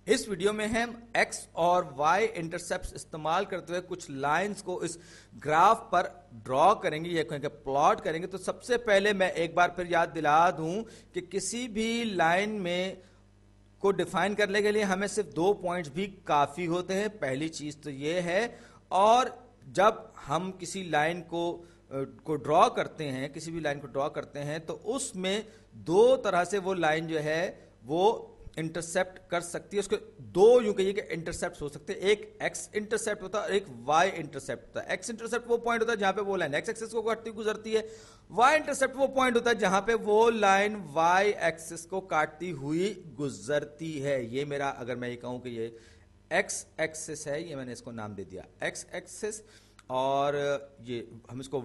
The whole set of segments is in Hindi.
इस वीडियो में हम x और y इंटरसेप्ट इस्तेमाल करते हुए कुछ लाइंस को इस ग्राफ पर ड्रॉ करेंगे या कहेंगे प्लॉट करेंगे। तो सबसे पहले मैं एक बार फिर याद दिला दूं कि किसी भी लाइन में को डिफाइन करने के लिए हमें सिर्फ 2 पॉइंट्स भी काफी होते हैं। पहली चीज तो ये है, और जब हम किसी लाइन को ड्रॉ करते हैं, किसी भी लाइन को ड्रॉ करते हैं, तो उसमें दो तरह से वो लाइन जो है वो इंटरसेप्ट कर सकती है। उसके दो यूं कहिए कि इंटरसेप्ट हो सकते हैं, एक एक्स इंटरसेप्ट होता है और एक वाई इंटरसेप्ट होता है। एक्स इंटरसेप्ट वो पॉइंट होता है जहां पे वो लाइन एक्स एक्सिस को काटती गुजरती है। वाई इंटरसेप्ट वो पॉइंट होता है जहां पे वो लाइन वाई एक्सिस को काटती हुई गुजरती है। ये मेरा, अगर मैं ये कहूं कि ये एक्स एक्सिस है, ये मैंने इसको नाम दे दिया एक्स एक्सिस, और ये हम इसको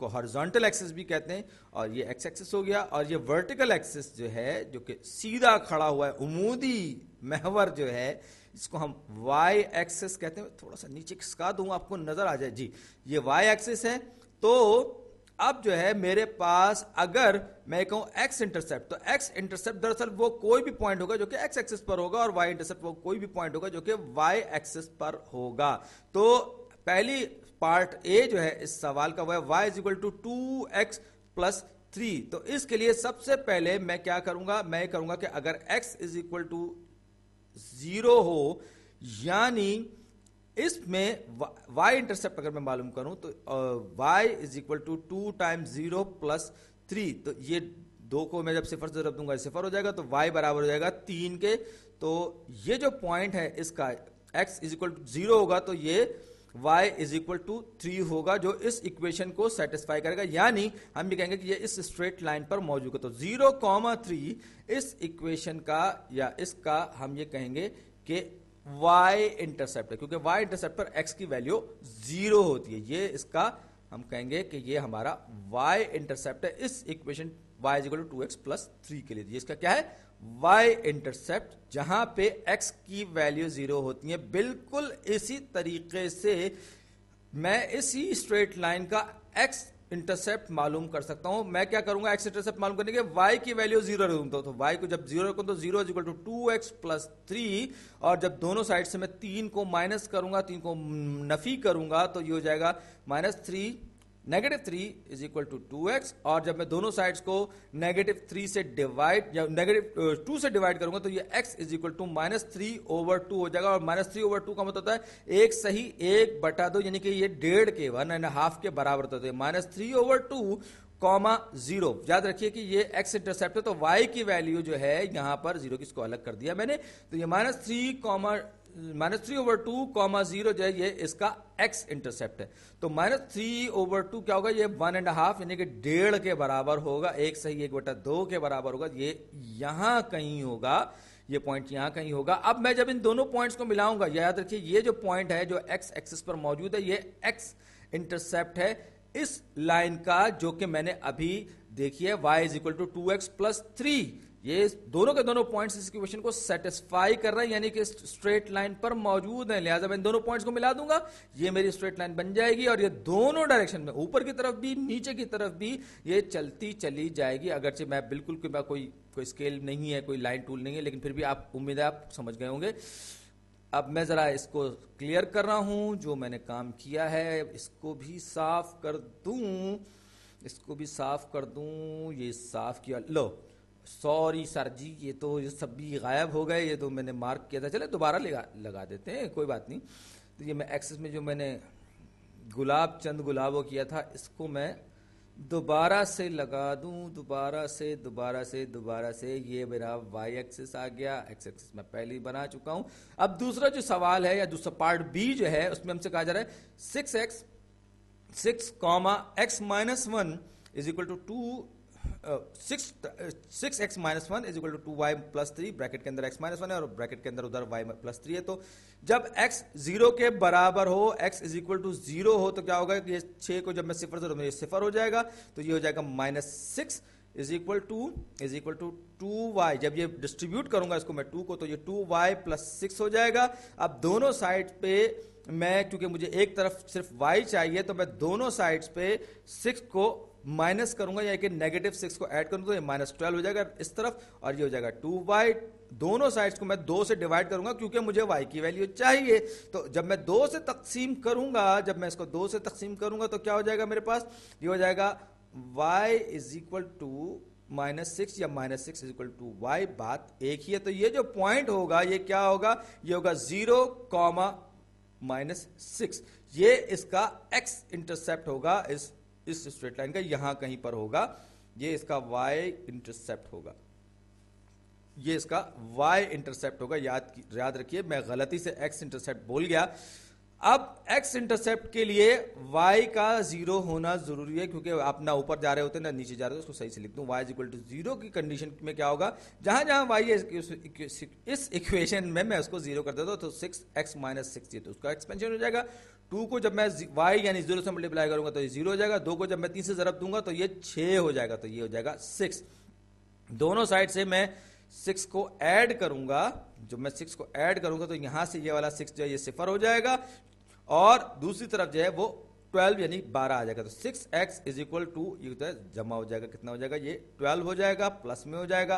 हॉरिजॉन्टल एक्सिस भी कहते हैं, और ये एक्स एक्सिस हो गया। और ये वर्टिकल एक्सिस जो है, जो कि सीधा खड़ा हुआ है, उमूदी महवर जो है, इसको हम वाई एक्सिस कहते हैं। थोड़ा सा नीचे खिसका दूं आपको नजर आ जाए जी, ये वाई एक्सिस है। तो अब जो है मेरे पास, अगर मैं कहूं एक्स इंटरसेप्ट, तो एक्स इंटरसेप्ट दरअसल वो कोई भी पॉइंट होगा जो कि एक्स एक्सिस पर होगा, और वाई इंटरसेप्ट वो कोई भी पॉइंट होगा जो कि वाई एक्सिस पर होगा। तो पहली पार्ट ए जो है इस सवाल का, वह y is equal to 2x plus 3। तो इसके लिए सबसे पहले मैं क्या करूंगा, मैं करूंगा कि अगर x इज इक्वल टू 0 हो, यानी इसमें y इंटरसेप्ट अगर मैं मालूम करूं तो y is equal to 2 times 0 plus 3। तो ये दो को मैं जब सिफर से जब दूंगा सिफर हो जाएगा, तो y बराबर हो जाएगा 3 के। तो ये जो पॉइंट है इसका x इज इक्वल टू 0 होगा, तो ये y इज इक्वल टू 3 होगा, जो इस इक्वेशन को सेटिस्फाई करेगा। यानी हम ये कहेंगे कि ये इस स्ट्रेट लाइन पर मौजूद है। तो 0,3 इस इक्वेशन का, या इसका हम ये कहेंगे कि y इंटरसेप्ट है, क्योंकि y इंटरसेप्ट पर x की वैल्यू 0 होती है। ये इसका हम कहेंगे कि ये हमारा y इंटरसेप्ट है इस equation y is equal to 2x plus 3 के लिए। ये इसका क्या है, y इंटरसेप्ट, जहां पे x की वैल्यू 0 होती है। बिल्कुल इसी तरीके से मैं इसी स्ट्रेट लाइन का x इंटरसेप्ट मालूम कर सकता हूं। मैं क्या करूंगा, x इंटरसेप्ट मालूम करने के y की वैल्यू 0 रखूंगा, तो y को जब 0 रखूं तो 0 is equal to 2x plus 3, और जब दोनों साइड से मैं 3 को माइनस करूंगा, 3 को नफी करूंगा, तो ये हो जाएगा -3 -3 इज इक्वल टू 2x। और जब मैं दोनों साइड्स को -3 से डिवाइड या -2 से डिवाइड करूंगा, तो ये x इज इक्वल टू -3/2 हो जाएगा। और -3/2 का मतलब होता है 1 सही 1/2, यानी कि ये 1.5 के 1.5 के बराबर होता है। -3/2 0। याद रखिए कि ये x इंटरसेप्ट है, तो y की वैल्यू जो है यहां पर 0 की, इसको अलग कर दिया मैंने, तो ये -3/2, 0 जो है ये इसका x इंटरसेप्ट है। तो -3/2 क्या होगा, ये 1.5 यानी कि 1.5 के बराबर होगा। 1 सही 1/2 के बराबर होगा। ये यहां कहीं होगा, ये पॉइंट यहां कहीं होगा। अब मैं जब इन दोनों पॉइंट्स को मिलाऊंगा, याद रखिए ये जो पॉइंट है जो x एक्सिस पर मौजूद है, ये x इंटरसेप्ट है इस लाइन का, जो कि मैंने अभी देखिए y is equal to 2x plus 3। ये दोनों के दोनों पॉइंट्स इस इक्वेशन को सेटिस्फाई कर रहे हैं, यानी कि स्ट्रेट लाइन पर मौजूद हैं। लिहाजा मैं इन दोनों पॉइंट्स को मिला दूंगा, ये मेरी स्ट्रेट लाइन बन जाएगी, और ये दोनों डायरेक्शन में, ऊपर की तरफ भी नीचे की तरफ भी, ये चलती चली जाएगी। अगरचे मैं बिल्कुल कोई स्केल नहीं है, कोई लाइन टूल नहीं है, लेकिन फिर भी आप, उम्मीद है आप समझ गए होंगे। अब मैं जरा इसको क्लियर कर रहा हूं, जो मैंने काम किया है इसको भी साफ कर दूं, इसको भी साफ कर दूं। ये साफ किया, लो सॉरी सर जी, ये तो ये सब भी गायब हो गए, ये तो मैंने मार्क किया था। चले दोबारा लगा देते हैं, कोई बात नहीं। तो ये मैं एक्सेस में जो मैंने चंद गुलाबों किया था, इसको मैं दोबारा से लगा दूं, दोबारा से ये मेरा y एक्सिस आ गया। x एक्सिस मैं पहले ही बना चुका हूं। अब दूसरा जो सवाल है, या दूसरा पार्ट बी जो है, उसमें हमसे कहा जा रहा है 6x 6x-1 is equal to 6x - 1 is equal to 2y plus 3, bracket के अंदर x - 1 है और ब्रैकेट के अंदर उधर y प्लस 3 है। तो जब x 0 के बराबर हो, x इज इक्वल टू 0 हो, तो क्या होगा कि ये 6 को जब मैं सिफर से, ये सिफर हो जाएगा, तो ये हो जाएगा -6 इज इक्वल टू 2y। जब ये डिस्ट्रीब्यूट करूंगा इसको मैं 2 को, तो ये 2y प्लस 6 हो जाएगा। अब दोनों साइड पे मैं, क्योंकि मुझे एक तरफ सिर्फ y चाहिए, तो मैं दोनों साइड्स पे 6 को माइनस करूंगा, या कि -6 को ऐड करूंगा, तो ये -12 हो जाएगा इस तरफ, और ये हो जाएगा 2y दोनों साइड्स को मैं 2 से डिवाइड करूंगा क्योंकि मुझे y की वैल्यू चाहिए। तो जब मैं 2 से तकसीम करूंगा, जब मैं इसको 2 से तकसीम करूंगा तो क्या हो जाएगा मेरे पास, ये हो जाएगा y इज इक्वल टू -6 या -6 इज इक्वल टू y। बात एक ही है। तो ये जो पॉइंट होगा ये क्या होगा, ये होगा 0, -6। ये इसका x इंटरसेप्ट होगा, इस स्ट्रेट लाइन का यहां कहीं पर होगा। ये इसका y इंटरसेप्ट होगा, ये इसका y इंटरसेप्ट होगा। याद रखिए, मैं गलती से x इंटरसेप्ट बोल गया। अब x इंटरसेप्ट के लिए y का 0 होना जरूरी है, क्योंकि आप ना ऊपर जा रहे होते हैं ना नीचे जा रहे होते, उसको सही से लिख दूं। y इज इक्वल टू 0 की कंडीशन में क्या होगा, जहां जहां y है इस इक्वेशन में मैं उसको 0 कर देता हूं, तो 6x - 6 ये तो उसका एक्सपेंशन हो जाएगा। 2 को जब मैं y यानी 0 से मल्टीप्लाई करूंगा तो ये 0 हो जाएगा। 2 को जब मैं 3 से ज़रब दूंगा तो ये 6 हो जाएगा, तो ये हो जाएगा 6। दोनों साइड से मैं 6 को ऐड करूंगा, जब मैं 6 को ऐड करूंगा तो यहां से ये वाला 6 जो है ये 0 हो जाएगा, और दूसरी तरफ जो है वो 12 यानी 12 आ जाएगा। तो 6x इज इक्वल टू, ये जमा हो जाएगा, कितना हो जाएगा, ये 12 हो जाएगा, प्लस में हो जाएगा।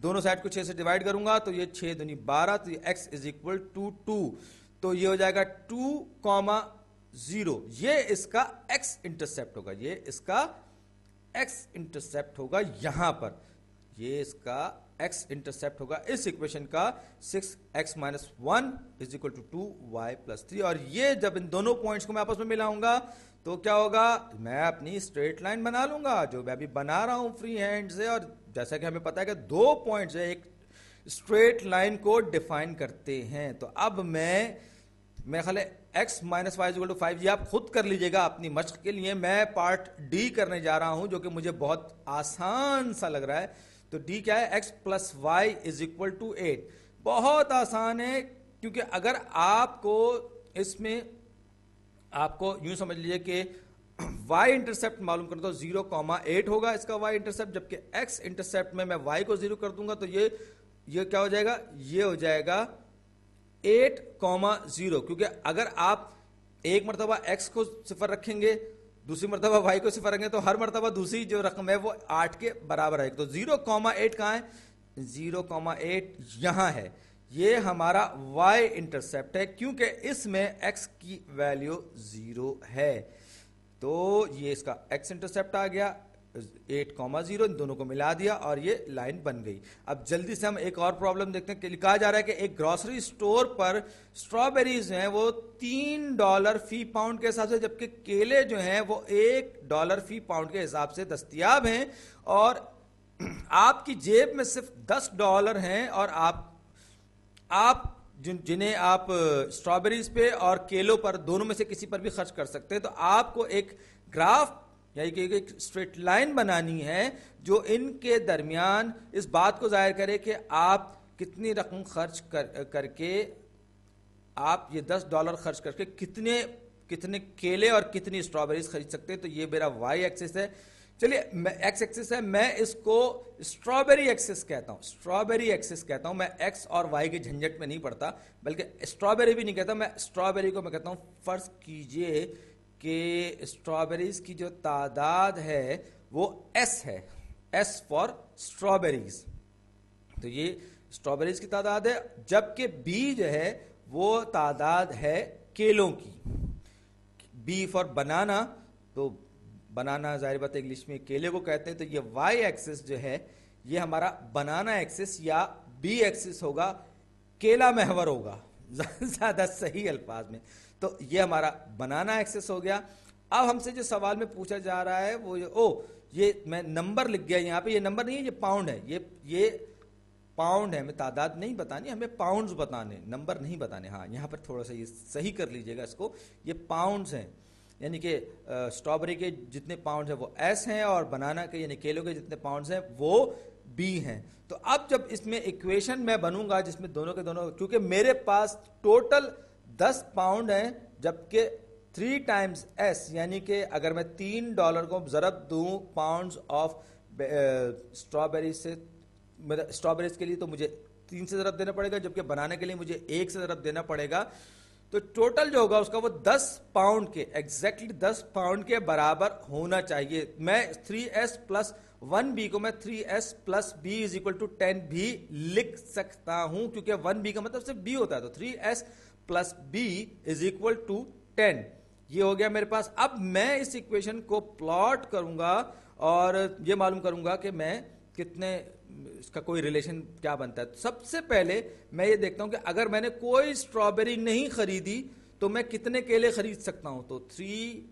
दोनों साइड को 6 से डिवाइड करूंगा तो ये 6 दूनी 12, तो ये x इज इक्वल टू 2, तो ये हो जाएगा 2,0। ये इसका x इंटरसेप्ट होगा, ये इसका x इंटरसेप्ट होगा यहां पर, ये इसका x इंटरसेप्ट होगा इस इक्वेशन का। 6x - 1 is equal to 2y + 3। और ये जब इन दोनों पॉइंट्स को मैं आपस में मिलाऊंगा तो क्या होगा, मैं अपनी स्ट्रेट लाइन बना लूंगा, जो मैं अभी बना रहा हूं फ्री हैंड से। और जैसा कि हमें पता है कि 2 पॉइंट्स है एक स्ट्रेट लाइन को डिफाइन करते हैं। तो अब मैं ख्याल x - y = 5, ये आप खुद कर लीजिएगा अपनी मश्क के लिए। मैं पार्ट डी करने जा रहा हूं, जो कि मुझे बहुत आसान सा लग रहा है। तो d क्या है, x + y = 8। बहुत आसान है, क्योंकि अगर आपको इसमें, आपको यूं समझ लीजिए कि y इंटरसेप्ट मालूम कर दो, 0,8 होगा इसका y इंटरसेप्ट, जबकि x इंटरसेप्ट में मैं y को 0 कर दूंगा तो ये क्या हो जाएगा, ये हो जाएगा 8,0। क्योंकि अगर आप एक मरतबा x को 0 रखेंगे, दूसरी मरतबा y को 0 रखेंगे, तो हर मरतबा दूसरी जो रकम है वो 8 के बराबर है। तो 0,8 कहां है, 0,8 यहां है। ये हमारा y इंटरसेप्ट है, क्योंकि इसमें x की वैल्यू 0 है। तो ये इसका x इंटरसेप्ट आ गया 8,0, इन दोनों को मिला दिया और ये लाइन बन गई। अब जल्दी से हम एक और प्रॉब्लम देखते हैं कि लिखा जा रहा है कि एक ग्रोसरी स्टोर पर स्ट्रॉबेरीज हैं वो $3 फी पाउंड के हिसाब से, जबकि केले जो हैं वो $1 फी पाउंड के हिसाब से दस्तयाब हैं, और आपकी जेब में सिर्फ $10 हैं, और आप जिन्हें आप स्ट्रॉबेरीज पे और केलों पर दोनों में से किसी पर भी खर्च कर सकते हैं। तो आपको एक ग्राफ यानी कि एक स्ट्रेट लाइन बनानी है जो इनके दरमियान इस बात को जाहिर करे कि आप कितनी रकम खर्च करके, आप ये $10 खर्च करके कितने केले और कितनी स्ट्रॉबेरीज खरीद सकते हैं। तो ये मेरा y एक्सिस है। चलिए, x एक्सिस है, मैं इसको स्ट्रॉबेरी एक्सिस कहता हूं, स्ट्रॉबेरी एक्सिस कहता हूं। मैं x और y के झंझट में नहीं पड़ता, बल्कि स्ट्रॉबेरी भी नहीं कहता, मैं स्ट्रॉबेरी को मैं कहता हूं, फर्ज कीजिए कि स्ट्रॉबेरीज की जो तादाद है वो s है, s फॉर स्ट्रॉबेरीज। तो ये स्ट्रॉबेरीज की तादाद है, जबकि b जो है वो तादाद है केलों की। b फॉर बनाना, तो बनाना जाहिर बात है इंग्लिश में केले को कहते हैं। तो ये y एक्सिस जो है ये हमारा बनाना एक्सिस या b एक्सिस होगा, केला महवर होगा ज्यादा सही अल्फाज में। तो ये हमारा बनाना एक्सेस हो गया। अब हमसे जो सवाल में पूछा जा रहा है वो ये मैं नंबर लिख गया यहाँ पे, ये नंबर नहीं है, ये पाउंड है, ये पाउंड है। हमें तादाद नहीं बतानी, हमें पाउंड्स बताने, नंबर नहीं बताने। हाँ, यहाँ पर थोड़ा सा ये सही कर लीजिएगा इसको, ये पाउंड्स हैं, यानी कि स्ट्रॉबेरी के जितने पाउंड्स हैं वो s हैं, और बनाना के यानी केलों के जितने पाउंड्स हैं वो b हैं। तो अब जब इसमें इक्वेशन मैं बनूंगा जिसमें दोनों के दोनों, क्योंकि मेरे पास टोटल 10 पाउंड हैं, जबकि 3 टाइम्स s, यानी कि अगर मैं $3 को ज़रब दूं पाउंड्स ऑफ स्ट्रॉबेरी से, मतलब स्ट्रॉबेरीज के लिए तो मुझे 3 से ज़रब देना पड़ेगा, जबकि बनाने के लिए मुझे 1 से ज़रब देना पड़ेगा। तो टोटल जो होगा उसका वो 10 पाउंड के, एग्जैक्टली 10 पाउंड के बराबर होना चाहिए। मैं 3s + 1b को मैं 3s plus b is equal to 10 भी लिख सकता हूं, क्योंकि 1b का मतलब सिर्फ b होता है, तो 3s plus b is equal to 10। ये हो गया मेरे पास। अब मैं इस इक्वेशन को प्लॉट करूंगा और ये मालूम करूंगा कि मैं कितने, इसका कोई रिलेशन क्या बनता है। तो सबसे पहले मैं ये देखता हूं कि अगर मैंने कोई स्ट्रॉबेरी नहीं खरीदी तो मैं कितने केले खरीद सकता हूं। तो 3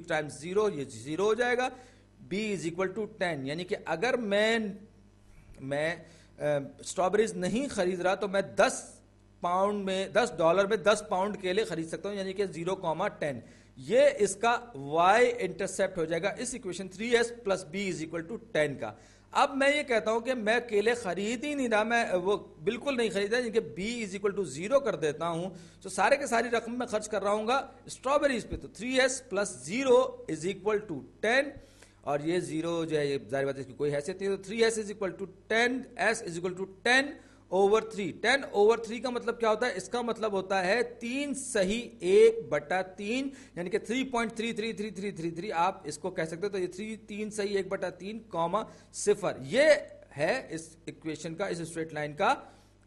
टाइम्स 0, ये 0 हो जाएगा। b इज इक्वल टू 10, यानी कि अगर मैं स्ट्रॉबेरीज नहीं खरीद रहा तो मैं $10 में 10 पाउंड केले खरीद सकता हूं, यानी कि 0,10। ये इसका y इंटरसेप्ट हो जाएगा इस equation 3s plus b is equal to 10 का। अब मैं ये कहता हूं कि मैं केले खरीद ही नहीं रहा, मैं वो बिल्कुल नहीं खरीदा, यानी कि b इज इक्वल टू 0 कर देता हूं, तो सारे के सारी रकम मैं खर्च कर रहा हूँ स्ट्रॉबेरीज पे। तो 3s plus 0 is equal to 10, और ये 0 जो है ये जाहिर बात है इसकी कोई हैसियत नहीं है। तो 3s is equal to 10, s is equal to 10 over 3। 10 over 3 का मतलब क्या होता है? इसका मतलब होता है 3 सही 1/3, यानी कि 3.333333 आप इसको कह सकते हो। तो ये 3 सही 1/3 कॉमा 0, ये है इस इक्वेशन का, इस स्ट्रेट लाइन का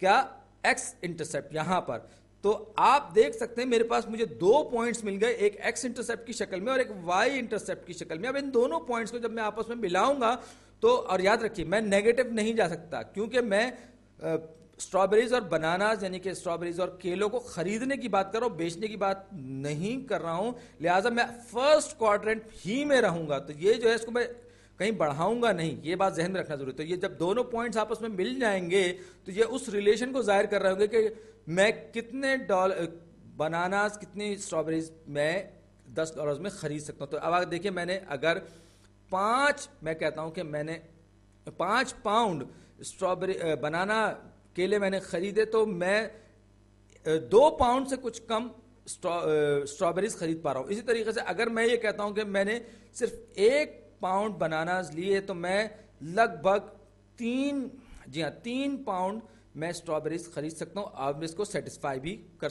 क्या एक्स इंटरसेप्ट यहां पर। तो आप देख सकते हैं मेरे पास मुझे 2 पॉइंट्स मिल गए, एक एक्स इंटरसेप्ट की शक्ल में और एक वाई इंटरसेप्ट की शक्ल में। अब इन दोनों पॉइंट्स को जब मैं आपस में मिलाऊंगा तो, और याद रखिए मैं नेगेटिव नहीं जा सकता, क्योंकि मैं स्ट्रॉबेरीज और बनानाज यानी कि स्ट्रॉबेरीज और केलों को खरीदने की बात कर रहा हूं, बेचने की बात नहीं कर रहा हूं, लिहाजा मैं फर्स्ट क्वाड्रेंट ही में रहूंगा। तो ये जो है इसको मैं कहीं बढ़ाऊंगा नहीं, ये बात जहन में रखना जरूरी है। तो ये जब दोनों पॉइंट्स आपस में मिल जाएंगे तो ये उस रिलेशन को जाहिर कर रहे होंगे कि मैं कितने बनानास, कितनी स्ट्रॉबेरीज मैं $10 में खरीद सकता हूं। तो अब देखिए मैंने अगर 5, मैं कहता हूं कि मैंने 5 पाउंड स्ट्रॉबेरी बनाना केले मैंने खरीदे, तो मैं 2 पाउंड से कुछ कम स्ट्रॉबेरीज खरीद पा रहा हूं। इसी तरीके से अगर मैं ये कहता हूं कि मैंने सिर्फ 1 पाउंड बनानास लिए तो मैं लगभग 3 पाउंड मैं स्ट्रॉबेरीज खरीद सकता हूं। अब इसको सेटिस्फाई भी कर